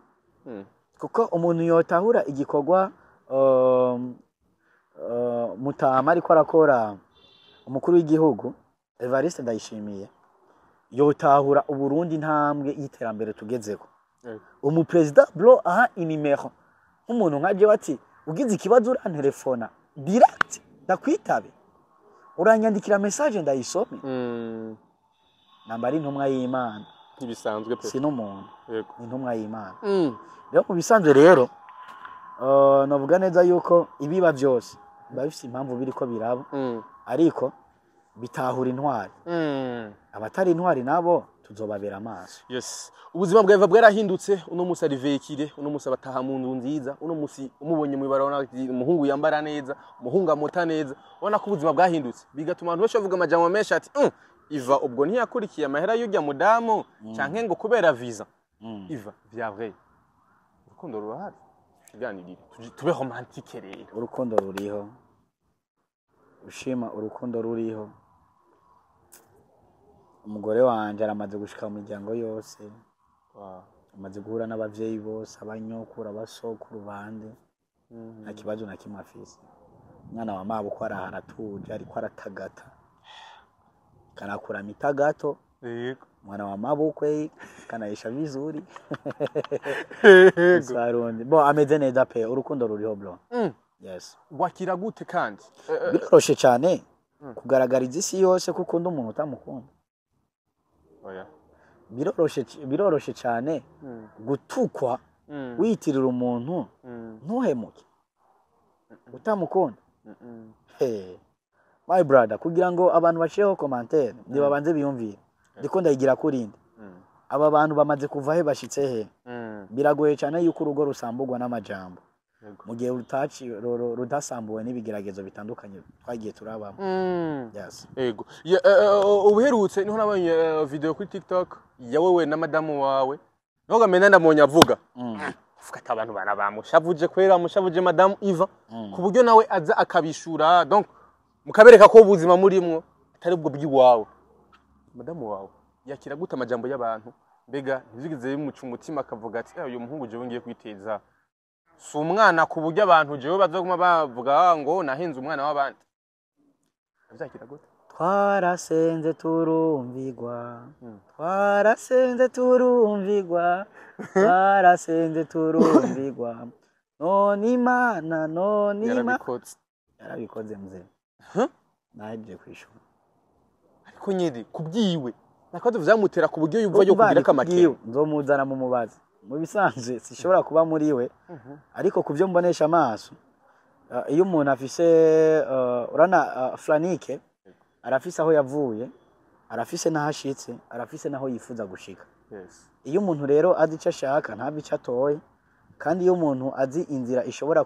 Kuko umuntu yotahura igikorwa Mutama ariko arakora umukuru w'igihugu Evariste Ndayishimiye, yotahura uburundi ntambwe y'iterambere tugezeko. Umupresident bro aha inimero nk'umuntu nkaje bati ugize ikibazo ura telefona direct ndakwitabe, uranyandikira message ndayisome. Nambari ntumwa y'Imana ibisanzwe pe, sino umuntu. Yego, intumwa y'Imana. Rero mu bisanzwe rero navuga neza yuko ibiba byose bafite impamvu biriko biraba, ariko bitahura intwari. Abatari intwari nabo tuzobabera amaso. Yes, ubuzima bwawe bwarahindutse. Uno musi arivekire, uno musi abataha mu nzu nziza, uno musi umubonye mu ibarabara umuhungu yambara neza, umuhungu amota neza, ubona ko ubuzima bwahindutse. Bigatuma abantu bavuga amajambo menshi ati Iva ubwo ntiyakurikiye amahera y'ujya mudamu canke ngo kubera visa. Iva vya vrai urukundo rurahari, tuganirire tube romantique rero. Urukundo ruriho, ushima urukundo ruriho. Umugore wanje aramaze gushika mu miryango yose, amaze guhura n'abavyeyi bose, abanyokuru, abasokuru bande, nta kibazo na kimwe afise. Mwana wa mabo ko arahatuje ariko aratagata, kanakura mitagato. Yego, mwana wa mabukwe kanayisha vizuri. Sarundi bo ameze neza pe, urukundo ruriho bro. Yes. Wakira gute kandi? Biroroshe cyane kugaragariza isi yose kuko undi umuntu utamukunda. Oya. Biroroshe cyane gutukwa witirira umuntu ntuhemuke utamukunda. My brother, kugira ngo abantu baciyeho commentaire ndibabanze biyumvira ndiko ndayigira kurinde. Aba bantu bamaze kuva he bashitse he? Biragoye cyane yuko urugo rusambugwa n'amajambo. Mu gihe rudasambuwe n'ibigeragezo bitandukanye twagiye turabamo. Yes. Yego. Ubuherutse niho nabonye video kuri TikTok ya wewe na madamu wawe. Noga mena ndamwonya avuga. ufata abantu barabamushavuje kwera mushavuje Madame Iva ku buryo nawe aza akabishura donc mukabereka ko ubuzima murimwo atari bwo bw'iwawe Madame wawe yakira gute amajambo y'abantu mbega ntizigize bimuca umutima akavuga ati uyu muhungu jewe ngiye kwiteza si umwana ku buryo abantu jewe bazoguma bavuga ngo nahenze umwana w'abandi azakira gute twarasenze turumvigwa twarasenze turumvigwa twarasenze turumvigwa none Imana yarabikoze mzee naje kwishura ariko nyiri kubyiwe nakaze vyamutera ku buryo yuva yo kugira kamakero nzomuzana mu mubazi mu bisanzwe sishobora kuba muri we ariko kuvyo mbonesha amaso iyo umuntu afise urana Franike arafise aho yavuye arafise nahashitse arafise naho yifuza gushika iyo umuntu rero azi icyo ashaka ntabwo icyo atoye kandi iyo umuntu azi inzira ishobora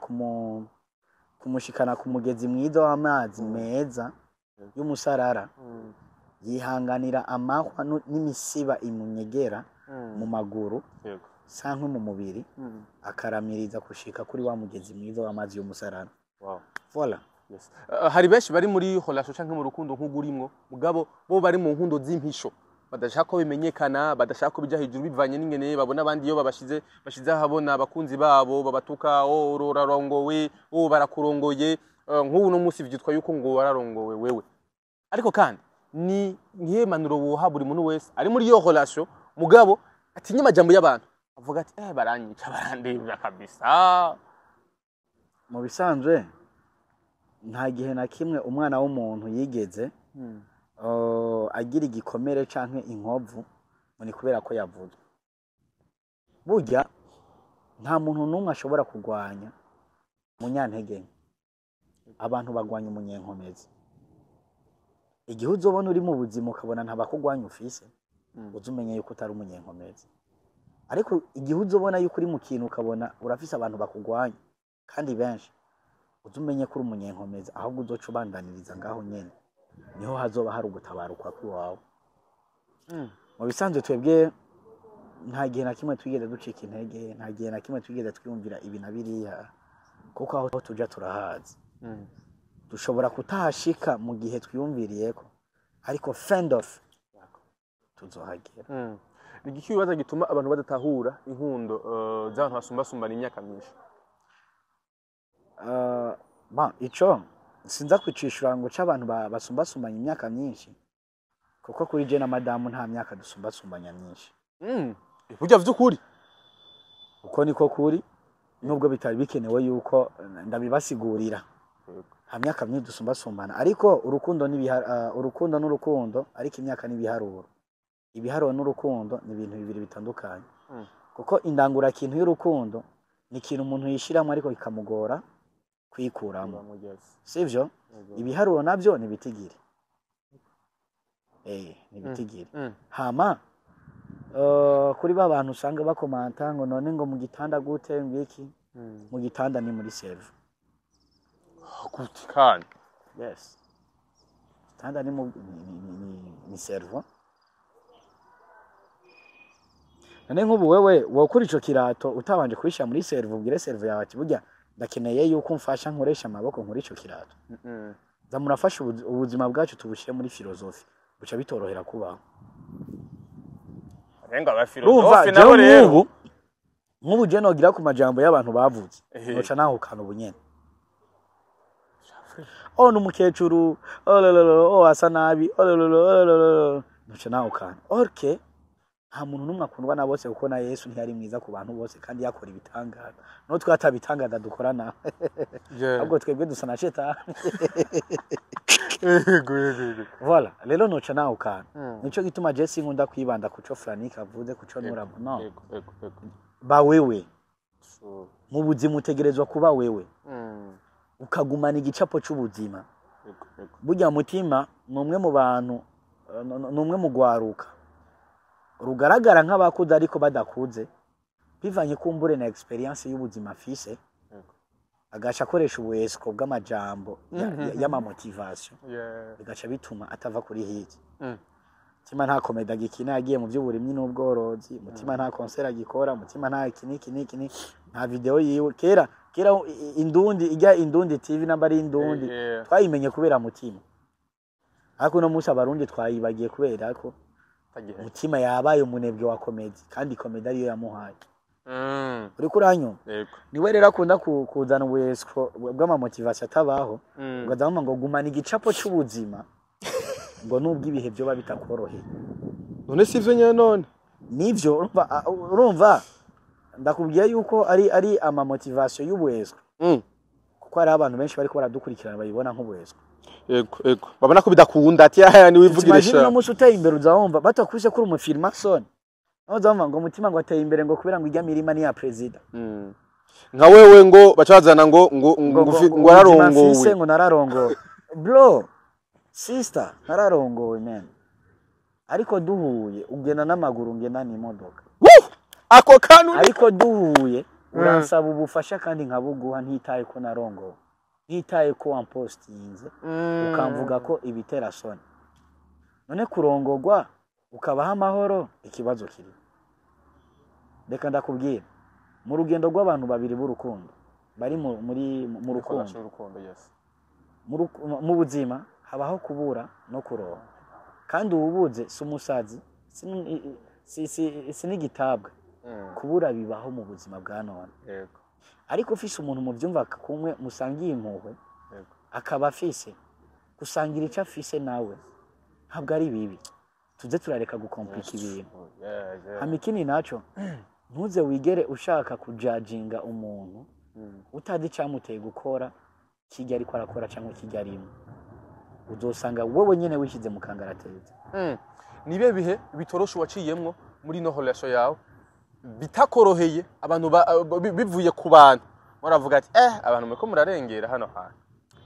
kumushikana ku mugezi mwiza w'amazi meza y'umusarara yihanganira amahwa n'imisiba imunyegera mu maguru sankwe mu mubiri akaramiriza gushika kuri wa mugezi mwiza w'amazi y'umusarara voilà. Yes. Hari benshi bari muri relation canke mu rukundo nk'ugurimwo mugabo bo bari mu nkundo z'impisho badashaka ko bimenyekana badashaka ko bija hejuru bivanye n'ingene babona abandi iyo babashize habona abakunzi babo babatuka urarongowe barakurongoye nk'ubu no musi vyitwa yuko ngo wararongowe wewe ariko kandi ni nkiyemanuro woha buri muntu wese ari muri iyo relation mugabo atinya amajambo y'abantu avuga ati baranyica barandebya kabisa mu bisanzwe nta gihe na kimwe umwana w'umuntu yigeze agira igikomere canke inkovu ni kubera ko yavuzwe burya nta muntu n'umwe ashobora kurwanya umunyantege abantu bagwanya umunyenkomezi igihe uzobona uri mu buzima ukabona ntabakugwanya ufise uzumenye yuko utari umunyenkomezi ariko igihe uzobona yuko uri mu kintu ukabona urafise abantu bakugwanya kandi benshi uzumenye kuri umunyenkomeza ahubwo uzoca ubandaniriza ngaho nyene niho hazoba hari ugutabaruka kwiwawe mu bisanzwe twebwe nta gihe na kimwe twigeze ducika intege nta gihe na kimwe twigeze twiyumvira ibi na biriya kuko aho tuja turahazi dushobora kutahashika mu gihe twiyumviriyeko ariko friend of tuzohagera ni iki kibazo gituma abantu badatahura inkundo z'abantu basumbasumbana imyaka myinshi ico sinza kwicishura ngo c'abantu basumbasumbanya imyaka myinshi kuko kuri je na madamu nta myaka dusumbasumbanya myinshi burya vy'ukuri uko niko kuri nubwo bitari bikenewe yuko ndabibasigurira nta myaka myinshi dusumbasumbana ariko urukundo n'urukundo ariko imyaka n'ibiharuro ibiharuro n'urukundo ni ibintu bibiri bitandukanye kuko indangura kintu y'urukundo ni ikintu umuntu yishiramo ariko kikamugora kwikuramo sivyo ibiharuro navyo ni bitigiri ni bitigiri hama kuri babantu usanga bakomanta ngo none ngo mu gitanda gute ngiki mu gitanda ni muri serve gute kandi yes gitanda ni serve none nk'ubu wewe wokuri ico kirato utabanje kubisha muri serve ubwire serve yawe ati burya ndakeneye yuko mfasha nkoresha amaboko nkuri ico kirato zamurafasha ubuzima bwacu tubushiye muri filozofi buca bitorohera kubaho renga ba filozofi nabo rero nk'ubu je nogira ku majambo y'abantu bavuze noca naho kana ubunyene n'umukecuru asa nabi noca naho kana orke nta muntu n'umwe akundwa na bose kuko na Yesu ntiyari mwiza ku bantu bose kandi yakora ibitangaza no twatabitangaza dukorana ahubwo twebwe dusa na shetani voilà rero noca naho kana nico gituma Jesse nkunda kwibanda kuco Franike avuze kuco nurabo no ba wewe mu buzima utegerezwa kuba wewe ukagumana igicapo c'ubuzima burya mutima numwe mu bantu numwe mu gwaruka rugaragara nk'abakuze ariko badakuze bivanye kumbure na experience y'ubuzima afise agasha akoresha ubuesiko bw'amajambo y'ama motivation bigaca bituma atava kuri hiti Mutima nta komedi agikina yagiye mu by'uburimyi n'ubworozi, Mutima nta concert agikora, Mutima nta iki nta video yiwe. Kera Indundi Indundi TV namba ari Indundi twayimenye kubera Mutima, ariko no musi abarundi twayibagiye kubera ko Mutima yabaye umunebwe wa komedi, kandi komedi ariyo yamuhaye. Uri kuranyo niwe rero akunda kuzana ubuyesco bw'ama motivation atabaho, ugazamu ngo gumana igicapo cy'ubuzima ngo nubwo ibihe byo babitakoroheye. None sivyo nyene none nivyo urumva ndakubwiye yuko ari ama motivation y'ubuyesco, kuko hari abantu benshi bariko baradukurikirana bayibona nk'ubuyesco. Ego babona ko bidakunda ati ya ni wivugirisha no musi uteye imbere uzawumva batakwishe kuri umufilma son uzawumva ngo Mutima ngo ateye imbere ngo kubera ngo ijya mirima ni ya president. Nka wewe ngo bacazana ngo ararongowe ngo nararongowe bro sister nararongowe man, ariko duhuye ugenda n'amaguru ngena n'imodoka ako kanu, ariko duhuye uransaba ubufasha kandi nkabuguha ntitaye ko narongowe, ntitaye ko wampostinze ukamvuga ko ibitera soni. None kurongogwa ukabaha amahoro ikibazo kiri. Reka ndakubwira mu rugendo rw'abantu babiri b'urukundo bari mu rukundo mu buzima habaho kubura no kuronka, kandi ububuze si umusazi si n'igitabwa. Kubura bibaho mu buzima bwa none. Ariko ufise umuntu mu byumva kumwe musangiye impuhwe akaba afise gusangira icyo afise nawe ntabwo ari bibi, tuze turareka gukomplika ibintu. Hamikini naco ntuze wigere ushaka kujajinga umuntu utazi cyamuteye gukora kijya ariko arakora cyangwa kijya arimo, uzosanga wowe nyene wishize mu kangaratete. Nibe bihe bitoroshe waciyemwo muri no relation yawe bitakoroheye abantu bivuye ku bantu baravuga ati abantu meko murarengera hano hantu.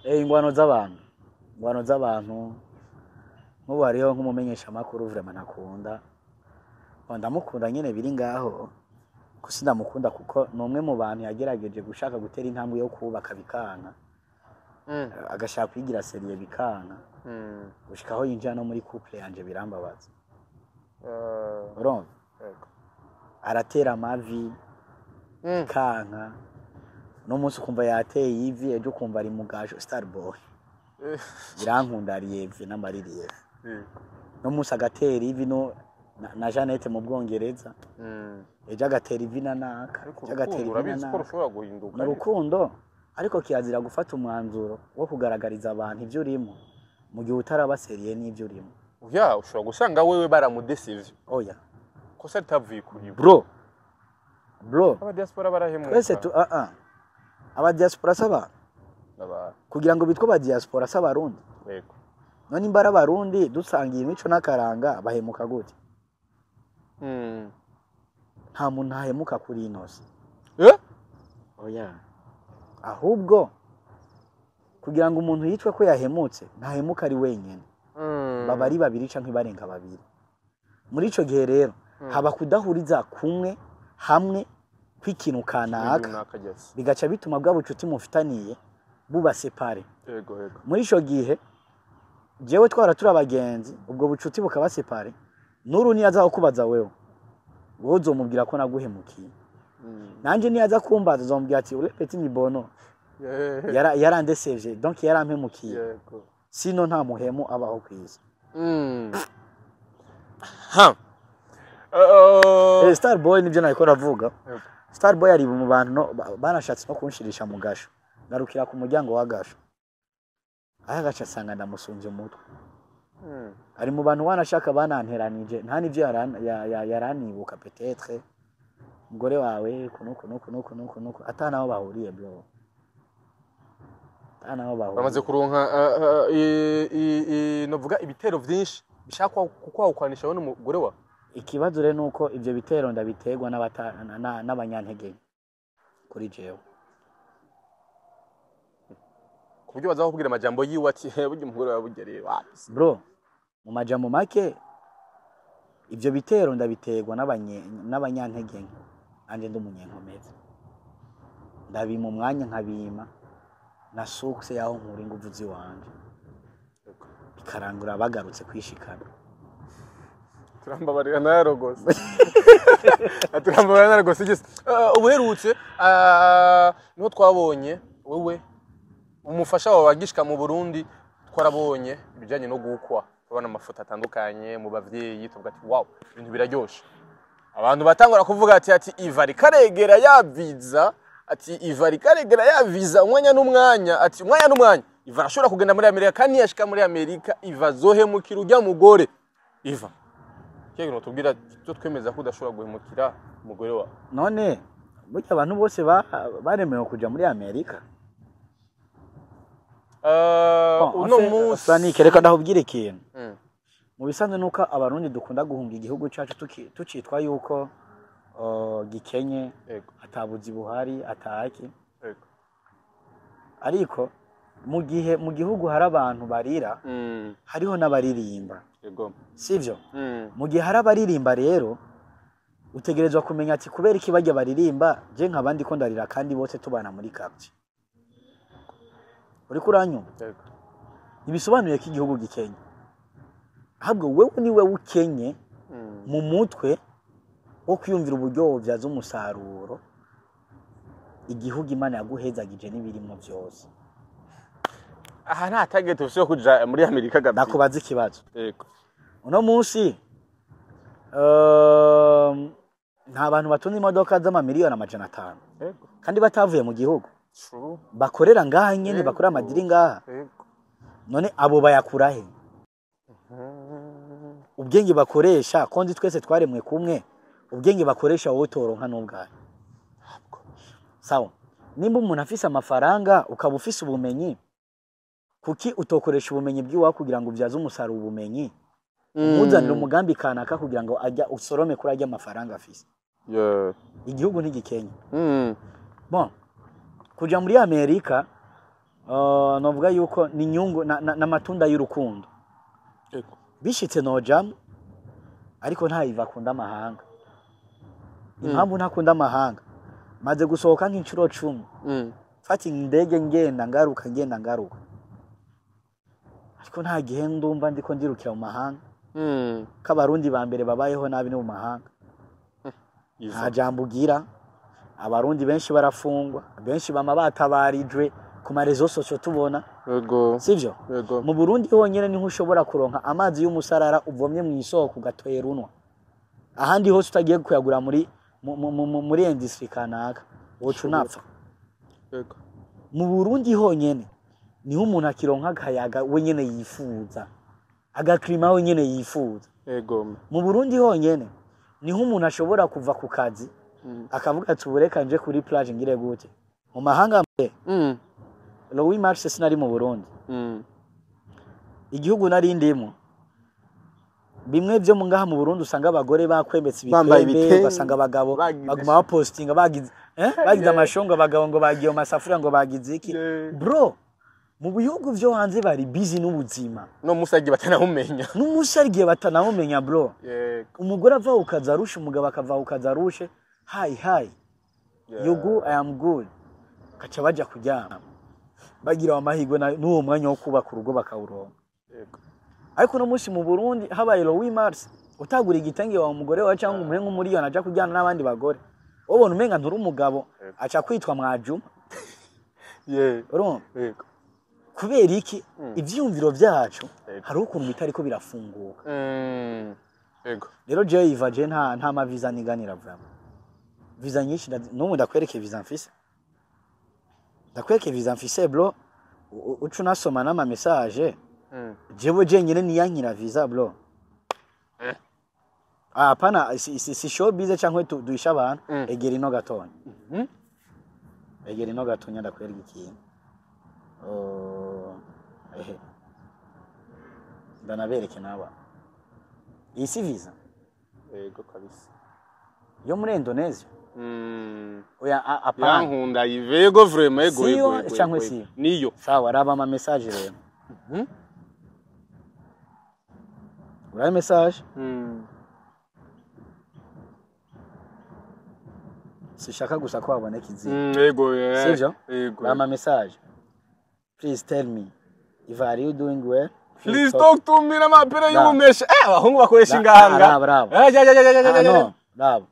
Ingwano z'abantu nk'ubu hariho nk'umumenyesha makuru vraiment nakunda, ndamukunda nyene biri ngaho gusa ndamukunda kuko numwe mu bantu yagerageje gushaka gutera intambwe yo kubaka bikanga, agashaka kwigira serie bikanga, gushikaho yinjira no muri couple yanje birambabaza. Urumva aratera amavi kanka no munsi ukumva yateye ivi, ejo kumva ari mugajo Starboy irankunda ariye n'amaririye no munsi agatera ivi no na Janete mu Bwongereza ejo agatera ivi na naka agatera ivi na rukundo, ariko kirazira gufata umwanzuro wo kugaragariza abantu ivyo urimo mu gihe utarabaseriye n'ivyo urimo. Ushobora gusanga wewe baramudesivye. Oya kosa ritavuye kuri bro aba diaspora barahemuka twese aba diaspora saba kugira ngo bitwa ba diaspora saba Barundi. Yego none imbara Barundi dusangiye imico n'akaranga bahemuka gute? Nta muntu ahemuka kuri inosi. Oya ahubwo kugira ngo umuntu yitwe ko yahemutse ntahemuka ari wenyene, baba ari babiri canke barenga babiri. Muri ico gihe rero haba kudahuriza kumwe hamwe kw'ikintu kanaka bigaca bituma bwa bucuti mufitaniye buba separe. Muri ico gihe jewe twaratura abagenzi ubwo bucuti bukaba separe, nuru niyaza kukubaza wewe uzomubwira ko naguhemukiye, nanje niyaza kumbaza uzomubwira ati ure petit ni bono yarandeseje donc yarampemukiye, sino nta muhemu abaho kwisi. Starboy nibyo nako ravuga. Starboy ari mu bantu banashatse no kunshirisha mu gasho, garukira ku muryango wa gasho agaca sanga ndamusunje umutwe. Ari mu bantu wanashaka bananteranije nta nivyo yaranibuka peut-être umugore wawe kunuko atanaho bahuriye bro, atanaho bahuriye. Bamaze kuronka novuga ibitero vyinshi bishaka kukwanisha wowe n'umugore wa. Ikibazo rero nuko ivyo bitero ndabiterwa n'abanyantege kuri jewe, kubyo bazaho kugira amajambo yiwe ati burya umugore wa bugereye wapi bro. Mu majambo make ivyo bitero ndabiterwa n'abanyantege anje ndumunyenkomeza, ndabima umwanya nkabima na success yaho nkuri nguvu ziwanje bikarangura bagarutse kwishikana. turambabarira narogose turambabarira narogose igeze ubuherutse niho twabonye wewe umufasha wawe wagishika mu Burundi twarabonye ibijanye no gukwa babana amafoto atandukanye mu bavyeyi tuvuga ati wow ibintu biraryoshe abantu batangura kuvuga ati Ivari karegera yaviza ati Ivari karegera yaviza umwanya n'umwanya ati umwanya n'umwanya Iva ashobora kugenda muri Amerika kandi yashika muri Amerika Iva zohemukira ujya mugore Iva kege no tubwira cyo twemeza ko udashobora guhemukira umugore wa none burya abantu bose baremewe kuja muri Amerika uno munsi reka ndahubwira ikintu mu bisanzwe nuko abarundi dukunda guhunga igihugu cyacu tucitwa yuko gikenye atabuzi buhari ataki ariko mu gihugu hari abantu barira hariho n'abaririmba sivyo mu gihe hari abaririmba rero utegerezwa kumenya ati kubera iki bajya baririmba je nk'abandi ko ndarira kandi bose tubana muri quartier uri kuranyuma ibisobanuye ko igihugu gikenye ahubwo wewe ni wewe ukenye mu mutwe wo kwiyumvira uburyo byaza umusaruro igihugu Imana yaguhezagije n'ibirimo byose aha nta target ufite kuja muri Amerika gabi nakubaza ikibazo yego uno munsi nta bantu batunze imodoka z'amamiliyoni 500 yego kandi batavuye mu gihugu bakorera ngaha nyene bakorera amadiri ngaha none abo bayakura he ubwenge bakoresha kondi twese twaremwe kumwe ubwenge bakoresha wowe toronka n'ubwaye sawa nimba umuntu afise amafaranga ukaba ufise ubumenyi kuki utokoresha ubumenyi bw'iwawe kugira ngo ubyaze umusaruro ubumenyi umuzanira umugambi kanaka kugira ngo ajya usorome kuri ajya amafaranga afise igihugu ntigikenya bon kuja muri Amerika novuga yuko ni nyungu na matunda y'urukundo bishitse nojam ariko nta Iva akunda amahanga impamvu ntakunda amahanga maze gusohoka nk'incuro 10 fati indege ngenda ngaruka ariko nta gihe ndumva ndiko ndirukira mu mahanga k'abarundi ba mbere babayeho nabi no mu mahanga nta jambo ugira abarundi benshi barafungwa benshi bama batabarijwe ku marezo socio tubona yego sivyo mu Burundi honyene ni nkushobora kuronka amazi y'umusarara uvomye mu isoko gatoye runwa ahandi hose utagiye kuyagura muri industry kanaka wocu napfa yego mu Burundi honyene niho umuntu akironka akayaga wenyene yifuza agaklima wenyene yifuza yego mu Burundi honyene niho umuntu ashobora kuva ku kazi akavuga ati ubureka nje kuri plage ngire gute mu mahanga Louis Marx sinari mu Burundi igihugu nari ndimo bimwe byo ngaha mu Burundi usanga abagore bakwembetse ibikwembe basanga abagabo baguma bapostinga bagize amashongo abagabo ngo bagiye mu masafuriya ngo bagize iki bro mu bihugu byo hanze bari busy n'ubuzima no musagi batanahumenya n'umusargiye batanahumenya bro umugore ava ukaza arusha umugabo akava ukaza arushe hi you go I am good kaca baja kujyana bagira amahirwe n'uwo mwanya wo kubaka urugo bakawuronka ariko no mushi mu Burundi habaye Louis Marx utagura igitenge wa umugore wa cyangwa umuhe nk'umuriyoni aja kujyana n'abandi bagore ubona umenga nturi umugabo aca kwitwa mwajuma kubera iki ivyumviro byacu hari ukuntu bitariko birafunguka rero je Iva je nta maviza niganira vraiment visa nyinshi n'ubu ndakwereke visa mfise bro ucu nasoma n'ama message jewe jenyine niyankira visa bro apana si show bize cyangwa duisha abantu egera ino gatonya ndakwereka ikintu ndanabereke naba isi visa yego kabisa yo muri Indonesia oya apana yankunda yivego vraiment ego cyangwa si niyo sawa raba ama message rero uraye message sishaka gusa ko waboneka izina yego sivyo ama message please tell me if are you doing well Please talk to me n'amapera y'ubumesha. Abahungu bakoresha inganga. Bravo. No. Bravo.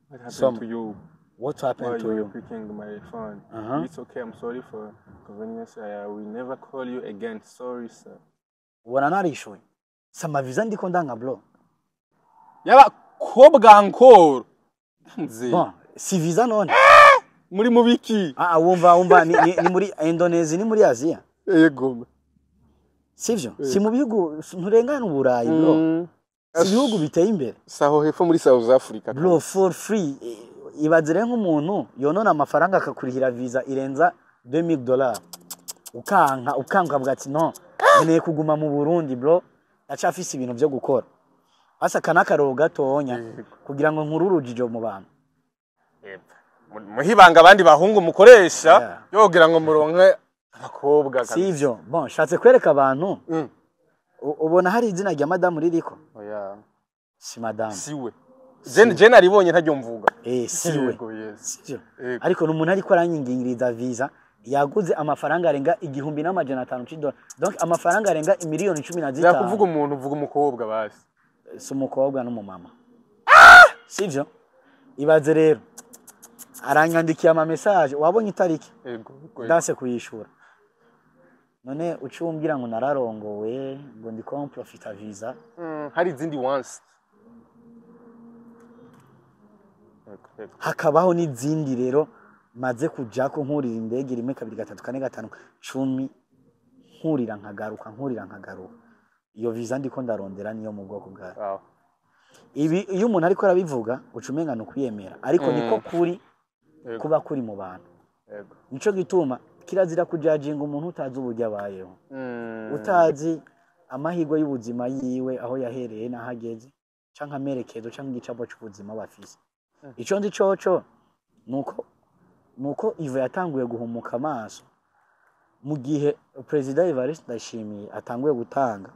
What happened to you? What happened to you? Picking my phone. It's okay. I'm sorry for inconvenience. I will never call you again. Sorry, sir. Ubona narishuye. Sama visa ndiko ndanga bro. Yaba kobwa encore. Bon, si visa none. Muri mubiki. Wumva ni muri Indonesia ni muri Asia. Yego. Sivyo? Si mu bihugu nturengana uburayi bro. Si bihugu biteye imbere. Saho hepfo muri South Africa. Bro for free. Ibazire nk'umuntu yonona amafaranga akakurihira visa irenza $2000. Ukanka bwa ati no. Nkeneye kuguma mu Burundi bro. Acafise ibintu byo gukora. Asa kanakaro gatonya kugira ngo nkururujijo mu bantu. Muhibanga abandi bahungu mukoresha yogira ngo muronke abakobwa. Sivyo. Bon, shatse kwereka abantu. Ubona hari izina rya madame ririko? Oya. Si madame. Siwe. Je aribonye ntajyo mvuga. Siwe. Sivyo. Ariko n'umuntu ariko aranyingingiriza visa yaguze amafaranga arenga $1,500 donc amafaranga arenga miliyoni 15. Yakuvuga umuntu uvuga umukobwa basi. Si umukobwa n'umumama. Sivyo? Ibaze rero. Aranyandikiye ama message wabonye itariki? Yego. Dase kuyishura. None ucumbira ngo nararongowe ngo ndiko profita visa. Hari izindi once. Hakabaho n'izindi rero maze kujako nkurira indege 1 2 3 4 5 10 nkurira nkagaruka. Iyo visa ndiko ndarondera niyo mu bwoko bwa. Ibi iyo umuntu ariko arabivuga ucumenga no kwiyemera ariko niko kuri kuba kuri mu bantu. Nico gituma kirazira kujajinga umuntu utazi uburyo abayeho. Utazi amahirwe y'ubuzima yiwe aho yahereye nahageze canka merekezo canka igicapo cy'ubuzima bafise. Ico ndi coco nuko Ivo yatanguye guhumuka amaso mu gihe President Evariste Ndayishimiye atanguye gutanga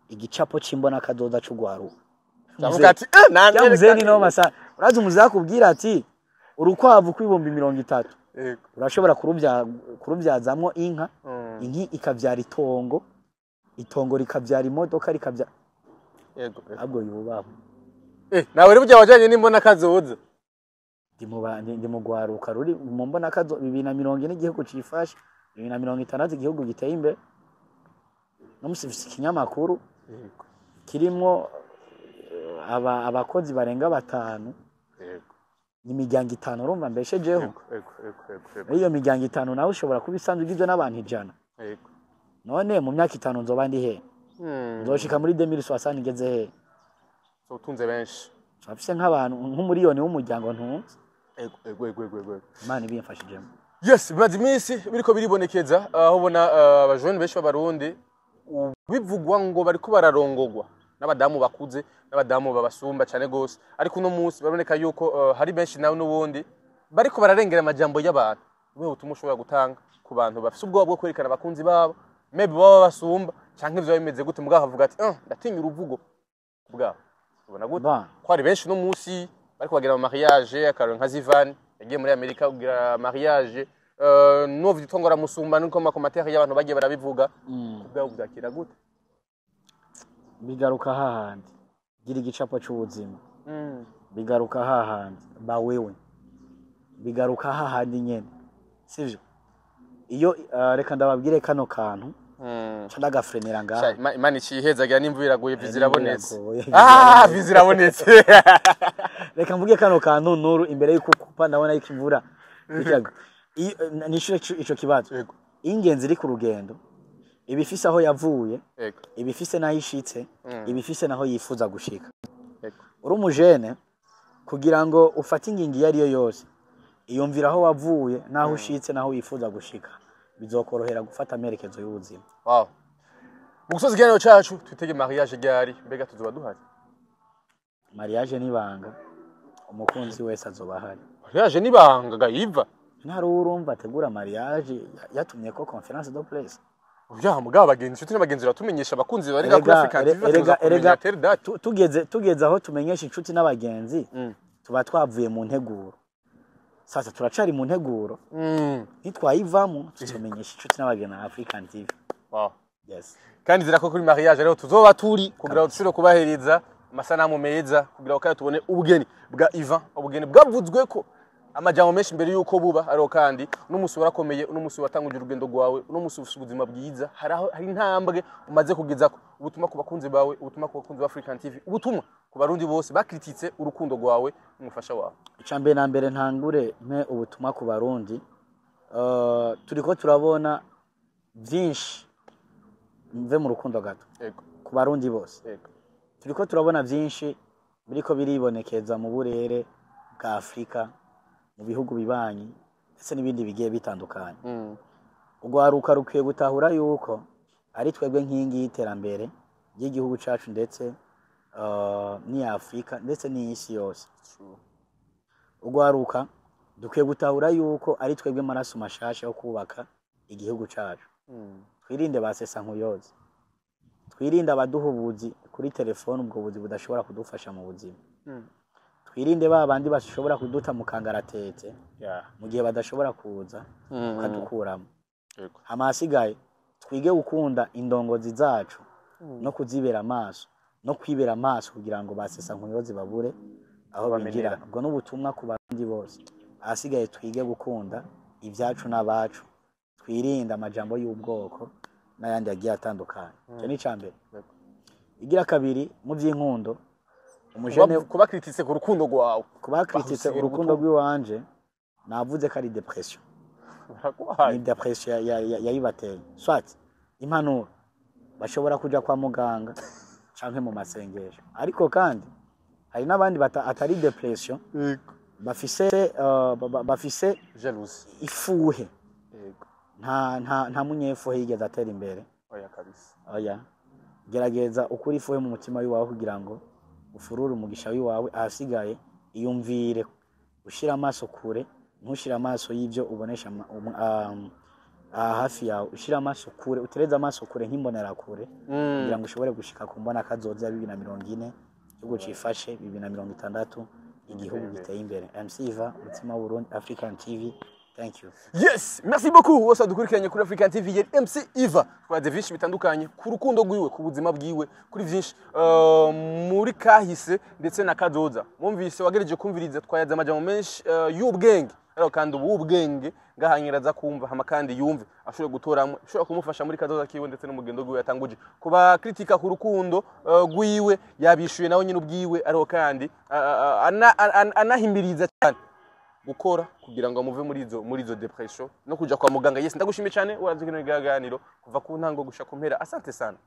igicapo cimbona kadoda c'ugwaruka. Ndavuga ati Yamuzeni no masa urazi umuzakubwira ati urukwavu kw'ibombi 30. Urashobora kurubyazamwo inka. Inki ikavyara itongo rikavyara imodoka rikavyara. Yego. Abwo yubabo. Nawe rero bya wajanye n'imbona kazoza. Ndi mu gwaruka ruri mu mbona kazo 2040 n'igihugu cifashe 2060 igihugu giteye imbere. Namusifise ikinyamakuru kirimwo abakozi barenga 5. Imiryango 5 urumva mbeshejeho. Iyo miryango 5 nawe ushobora kubisanzwe ugizwe n'abantu 100. None mu myaka 5 nzoba ndi he? Nzoshika muri 2060 ngeze he? Utunze benshi. Afise nk'abantu nk'umuriyoni w'umuryango ntunze. Ego. Imana ibimfashije. Yes, bimaze iminsi biriko biribonekeza aho ubona abajone benshi b'abarundi bivugwa ngo bariko bararongogwa n'abadamu bakuze n'abadamu babasumba cyane gose ariko uno munsi baboneka yuko hari benshi nawe n'ubundi bariko bararengera amajambo y'abantu. Wewe utuma ushobora gutanga ku bantu bafise ubwoba bwo kwerekana abakunzi babo maybe baba basumba canke ivyo bimeze gute mugaho avuga ati ndatinya uruvugo bwabo. Ubona gute ko ari benshi no munsi bariko bagira mu mariage akaro nka Zivan yagiye muri Amerika kugira mariage novu ditongora musumba nuko makomateri y'abantu bagiye barabivuga bwabo byakira gute? Bigaruka hahandi gira igicapo cy'ubuzima. Bigaruka hahandi bawewe. Bigaruka hahandi nyene. Sivyo? Iyo reka ndababwire kano kantu ndagafrenera ngaha. Imana icihezagira n'imvura iraguye vizirabonetse. Vizirabonetse. Reka mvuge kano kantu nuru imbere yuko kupa ndabona yuko imvura ikiraga. Nishure ico kibazo. Ingenzi iri ku rugendo ibifise aho yavuye, ibifise naho ishitse, ibifise naho yifuza gushika. Uri umujene kugira ngo ufate ingingi yari yo yose iyumvira aho wavuye naho ushitse naho wifuza gushika bizokorohera gufata amerekezo y'ubuzima. Wow. Mugusoza ikiganiro cacu twitege mariage ryari mbega tuzoba duhari? Mariage nibanga umukunzi wese azoba ahari. Mariage nibanga gayiva. Ntaro urumva ategura mariage yatumye ko conference de presse. Uya mugabo bagenzi inshuti n'abagenzi batumenyesha abakunzi bari kuri Africa TV tugeze aho tumenyesha inshuti n'abagenzi tuba twavuye mu nteguro. Sasa turacari mu nteguro nitwayivamo tumenyesha inshuti n'abagenzi na African TV. Wow. Yes. kandi zira ko kuri mariage rero tuzoba turi kugira ngo dushobore kubahereza amasanamu meza kugira ngo kandi tubone ubugeni bwa Ivan ubugeni bwavuzwe ko amajambo menshi mbere yuko buba ariko kandi n'umusi warakomeye n'umusi watanguje urugendo rwawe n'umusi ufite ubuzima bwiza hari intambwe umaze kugeza ubutumwa ku bakunzi bawe ubutumwa ku bakunzi ba African TV ubutumwa ku barundi bose bakrititse urukundo rwawe n'umufasha wawe icambe na mbere ntangure mpe ubutumwa ku barundi turiko turabona byinshi mve mu rukundo gato yego ku barundi bose yego turiko turabona byinshi biriko biribonekeza mu burere bwa Afrika mu bihugu bibanyi ndetse n'ibindi bigiye bitandukanye ugwaruka rukwiye gutahura yuko ari twebwe nkingi y'iterambere ry'igihugu cacu ndetse ni Afrika ndetse n'isi yose ugwaruka dukwiye gutahura yuko ari twebwe maraso mashasha yo kubaka igihugu cacu twirinde basesa nkuyoze twirinde abaduhubuzi kuri telefone ubwo buzi budashobora kudufasha mu buzima twirinde babandi bashobora kuduta mu kangaratete mu gihe badashobora kuza kadukuramo amasigaye twige gukunda indongozi zacu no kuzibera amaso no kwibera amaso kugira ngo basesa nkuyoze babure aho bagira ubwo n'ubutumwa ku bandi bose asigaye twige gukunda ibyacu n'abacu twirinde amajambo y'ubwoko n'ayandi yagiye atandukanye cyo ni cambere igira kabiri mu by'inkundo umujene kubakrititse ku rukundo rwawe kubakrititse urukundo rw'iwanje navuze ko ari depression ni depression yayibateye swati impanuro bashobora kuja kwa muganga canke mu masengesho ariko kandi hari n'abandi atari depression bafise jalousie ifuhe nta munyefuhe yigeze atera imbere oya kabisa oya gerageza ukuri ifuhe mu mutima wawe kugira ngo ufurure umugisha wawe ahasigaye iyumvire ushira amaso kure ntushira amaso y'ibyo ubonesha hafi yawe ushira amaso kure utereza amaso kure nk'imbonera kure kugira ngo ushobore gushika ku mbona kazoza 2040 igihugu cifashe 2060 igihugu giteye imbere MC Iva umutima wa Burundi African TV. Thank you. Yes, merci beaucoup. Wose dukurikiranye kuri African TV ya MC Iva. Twaze vyinshi bitandukanye ku rukundo rwiwe, ku buzima bwiwe, kuri vyinshi muri kahise ndetse na kazoza. Mumvise wagereje kumviriza twayaza amajambo menshi y'ubwenge. Ariko kandi ubwenge ngahanyiraza kumva hama kandi yumve ashobora gutoramo ashobora kumufasha muri kazoza kiwe ndetse n'umugendo rwiwe yatanguje. Kuba kritika ku rukundo rwiwe yabishuye nawe nyine ubwiwe ariko kandi anahimbiriza cyane gukora kugira ngo amuve muri izo depression no kuja kwa muganga. Yes, ndagushimiye cyane uravye kino kiganiro kuva ku ntango gusha kumpera. Asante sana.